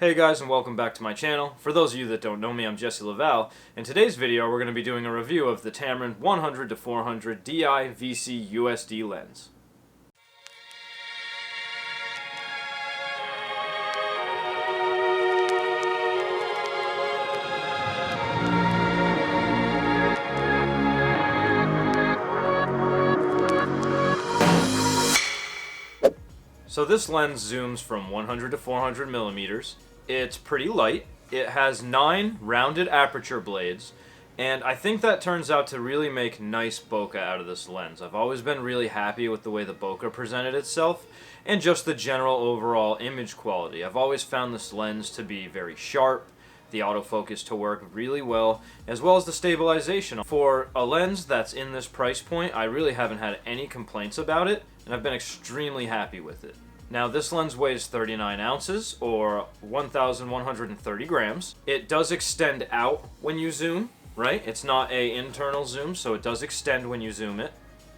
Hey guys, and welcome back to my channel. For those of you that don't know me, I'm Jesse Laval. In today's video, we're going to be doing a review of the Tamron 100-400 Di VC USD lens. So this lens zooms from 100 to 400 millimeters. It's pretty light. It has 9 rounded aperture blades, and I think that turns out to really make nice bokeh out of this lens. I've always been really happy with the way the bokeh presented itself, and just the general overall image quality. I've always found this lens to be very sharp, the autofocus to work really well as the stabilization. For a lens that's in this price point, I really haven't had any complaints about it, and I've been extremely happy with it. Now this lens weighs 39 ounces, or 1,130 grams. It does extend out when you zoom, right? It's not an internal zoom, so it does extend when you zoom it.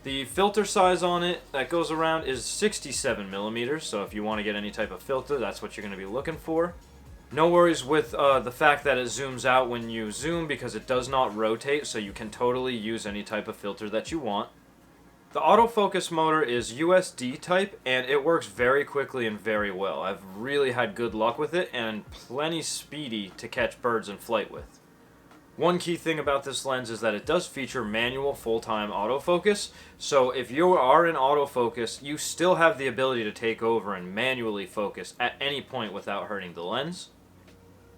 The filter size on it that goes around is 67 millimeters, so if you want to get any type of filter, that's what you're going to be looking for. No worries with the fact that it zooms out when you zoom, because it does not rotate, so you can totally use any type of filter that you want. The autofocus motor is USD type, and it works very quickly and very well. I've really had good luck with it, and plenty speedy to catch birds in flight with. One key thing about this lens is that it does feature manual full-time autofocus, so if you are in autofocus, you still have the ability to take over and manually focus at any point without hurting the lens.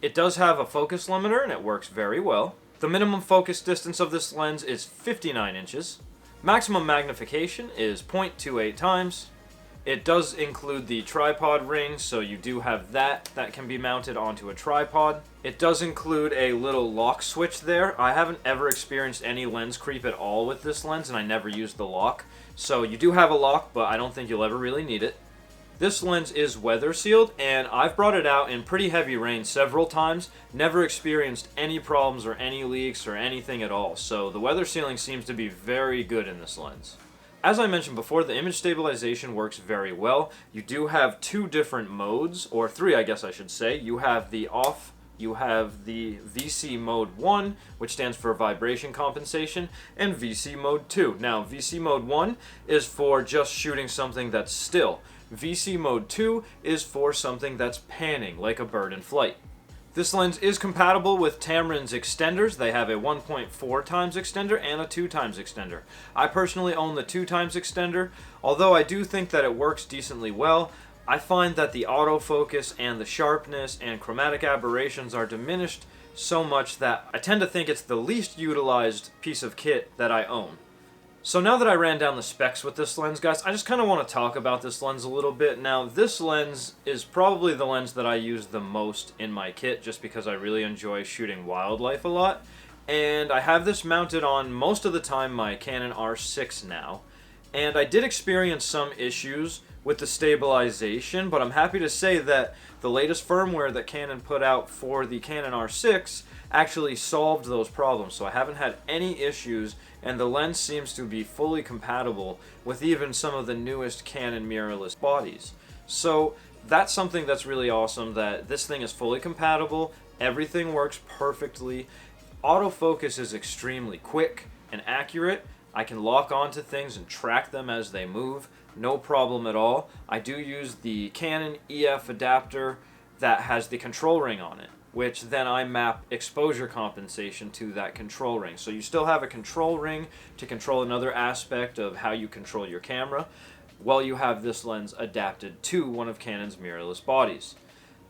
It does have a focus limiter, and it works very well. The minimum focus distance of this lens is 59 inches. Maximum magnification is 0.28 times. It does include the tripod ring, so you do have that can be mounted onto a tripod. It does include a little lock switch there. I haven't ever experienced any lens creep at all with this lens, and I never used the lock. So you do have a lock, but I don't think you'll ever really need it. This lens is weather sealed, and I've brought it out in pretty heavy rain several times, never experienced any problems or any leaks or anything at all, so the weather sealing seems to be very good in this lens. As I mentioned before, the image stabilization works very well. You do have 2 different modes, or 3 I guess I should say. You have the VC mode 1, which stands for vibration compensation, and VC mode 2. Now, VC mode 1 is for just shooting something that's still. VC mode 2 is for something that's panning, like a bird in flight. This lens is compatible with Tamron's extenders. They have a 1.4 times extender and a 2 times extender. I personally own the 2 times extender, although I do think that it works decently well. I find that the autofocus and the sharpness and chromatic aberrations are diminished so much that I tend to think it's the least utilized piece of kit that I own. So now that I ran down the specs with this lens, guys, I just kind of want to talk about this lens a little bit. Now, this lens is probably the lens that I use the most in my kit, just because I really enjoy shooting wildlife a lot. And I have this mounted on most of the time my Canon R6 now. And I did experience some issues with the stabilization, but I'm happy to say that the latest firmware that Canon put out for the Canon R6 actually solved those problems, so I haven't had any issues, and the lens seems to be fully compatible with even some of the newest Canon mirrorless bodies. So that's something that's really awesome, that this thing is fully compatible, everything works perfectly, autofocus is extremely quick and accurate. I can lock onto things and track them as they move, no problem at all. I do use the Canon EF adapter that has the control ring on it, which then I map exposure compensation to that control ring. So you still have a control ring to control another aspect of how you control your camera, while you have this lens adapted to one of Canon's mirrorless bodies.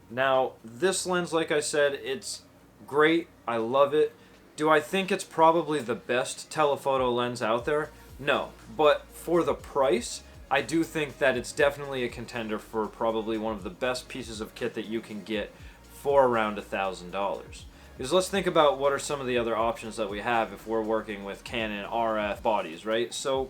Now, this lens, like I said, it's great. I love it. Do I think it's probably the best telephoto lens out there? No. But for the price, I do think that it's definitely a contender for probably one of the best pieces of kit that you can get for around $1,000. Because let's think about what are some of the other options that we have if we're working with Canon RF bodies, right? So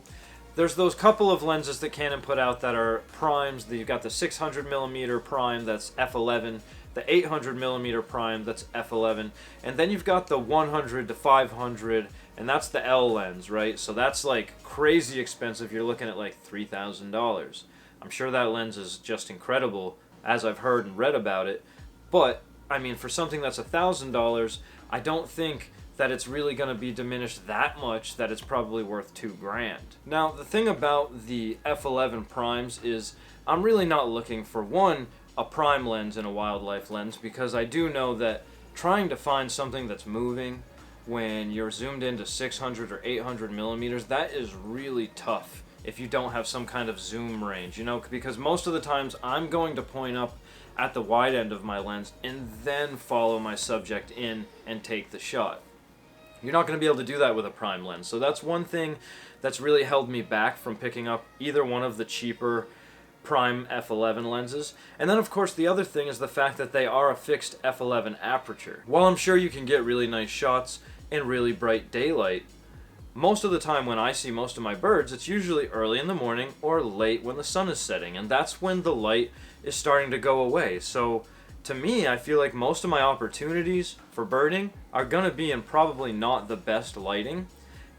there's those couple of lenses that Canon put out that are primes. You've got the 600mm prime that's f11, the 800mm prime that's f11, and then you've got the 100 to 500, and that's the L lens, right? So that's like crazy expensive. You're looking at like $3,000. I'm sure that lens is just incredible, as I've heard and read about it. But I mean, for something that's $1,000, I don't think that it's really going to be diminished that much that it's probably worth $2,000. Now, the thing about the f11 primes is I'm really not looking for, one, a prime lens and a wildlife lens, because I do know that trying to find something that's moving when you're zoomed into 600 or 800 millimeters, that is really tough if you don't have some kind of zoom range, you know, because most of the times I'm going to point up at the wide end of my lens and then follow my subject in and take the shot. You're not going to be able to do that with a prime lens. So that's one thing that's really held me back from picking up either one of the cheaper prime f11 lenses. And then of course the other thing is the fact that they are a fixed f11 aperture. While I'm sure you can get really nice shots in really bright daylight, most of the time when I see most of my birds, it's usually early in the morning or late when the sun is setting, and that's when the light is starting to go away. So to me, I feel like most of my opportunities for birding are going to be in probably not the best lighting,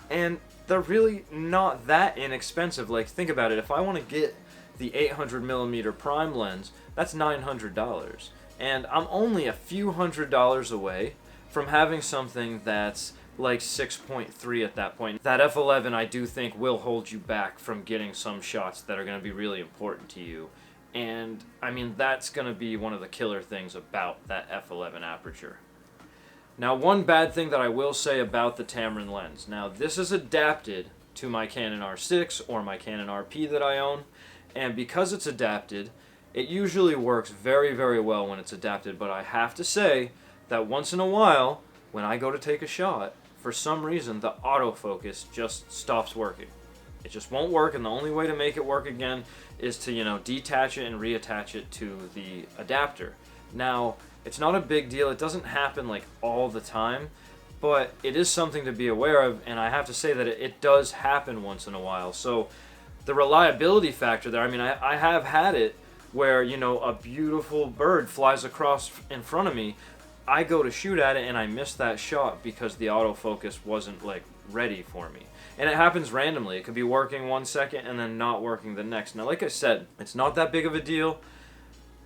and they're really not that inexpensive. Like, think about it, if I want to get the 800 millimeter prime lens, that's $900, and I'm only a few $100s away from having something that's like 6.3 at that point. That f11 I do think will hold you back from getting some shots that are going to be really important to you. And I mean, that's going to be one of the killer things about that f11 aperture. Now, one bad thing that I will say about the Tamron lens. Now, this is adapted to my Canon R6 or my Canon RP that I own. And because it's adapted, it usually works very, very well when it's adapted. But I have to say that once in a while, when I go to take a shot, for some reason, the autofocus just stops working. It just won't work, and the only way to make it work again is to, you know, detach it and reattach it to the adapter. Now, it's not a big deal. It doesn't happen like all the time, but it is something to be aware of, and I have to say that it does happen once in a while. So the reliability factor there, I mean, I have had it where, you know, a beautiful bird flies across in front of me. I go to shoot at it and I miss that shot because the autofocus wasn't like ready for me. And it happens randomly. It could be working 1 second and then not working the next. Now, like I said, it's not that big of a deal,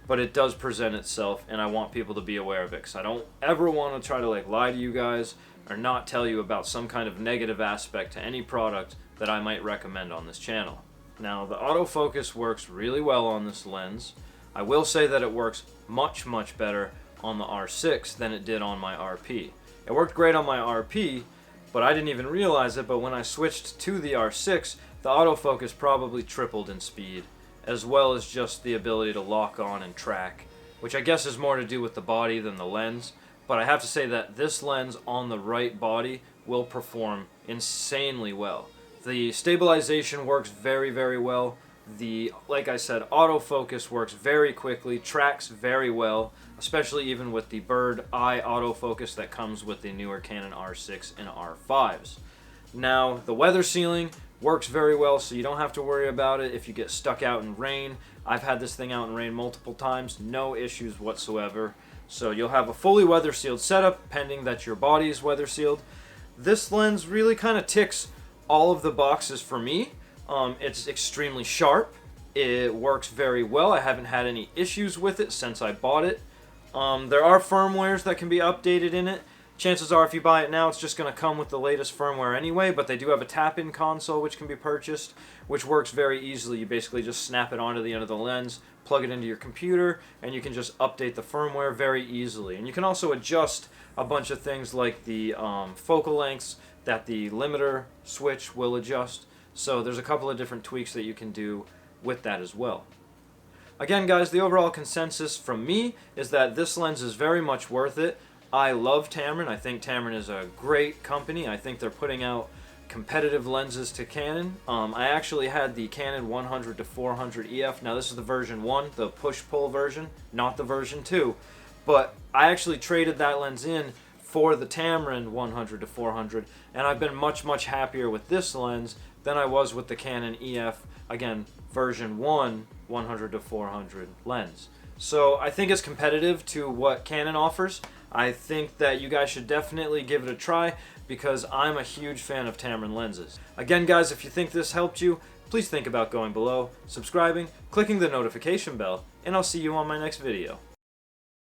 but it does present itself, and I want people to be aware of it, because I don't ever want to try to like lie to you guys or not tell you about some kind of negative aspect to any product that I might recommend on this channel. Now, the autofocus works really well on this lens. I will say that it works much, much better on the R6 than it did on my RP. It worked great on my RP, but I didn't even realize it, but when I switched to the R6, the autofocus probably tripled in speed, as well as just the ability to lock on and track, which I guess is more to do with the body than the lens. But I have to say that this lens on the right body will perform insanely well. The stabilization works very, very well. Like I said, autofocus works very quickly, tracks very well, especially even with the bird eye autofocus that comes with the newer Canon R6 and R5s. Now, the weather sealing works very well, so you don't have to worry about it if you get stuck out in rain. I've had this thing out in rain multiple times, no issues whatsoever. So you'll have a fully weather sealed setup, pending that your body is weather sealed. This lens really kind of ticks all of the boxes for me. It's extremely sharp. It works very well. I haven't had any issues with it since I bought it. There are firmwares that can be updated in it. Chances are if you buy it now, it's just going to come with the latest firmware anyway, but they do have a tap-in console which can be purchased, which works very easily. You basically just snap it onto the end of the lens, plug it into your computer, and you can just update the firmware very easily. And you can also adjust a bunch of things like the focal lengths that the limiter switch will adjust. So there's a couple of different tweaks that you can do with that as well. Again, guys, the overall consensus from me is that this lens is very much worth it. I love Tamron. I think Tamron is a great company. I think they're putting out competitive lenses to Canon. I actually had the Canon 100-400 EF. Now, this is the version 1, the push-pull version, not the version 2. But I actually traded that lens in for the Tamron 100-400, and I've been much, much happier with this lens than I was with the Canon EF, again, version 1, 100-400 lens. So I think it's competitive to what Canon offers. I think that you guys should definitely give it a try because I'm a huge fan of Tamron lenses. Again, guys, if you think this helped you, please think about going below, subscribing, clicking the notification bell, and I'll see you on my next video.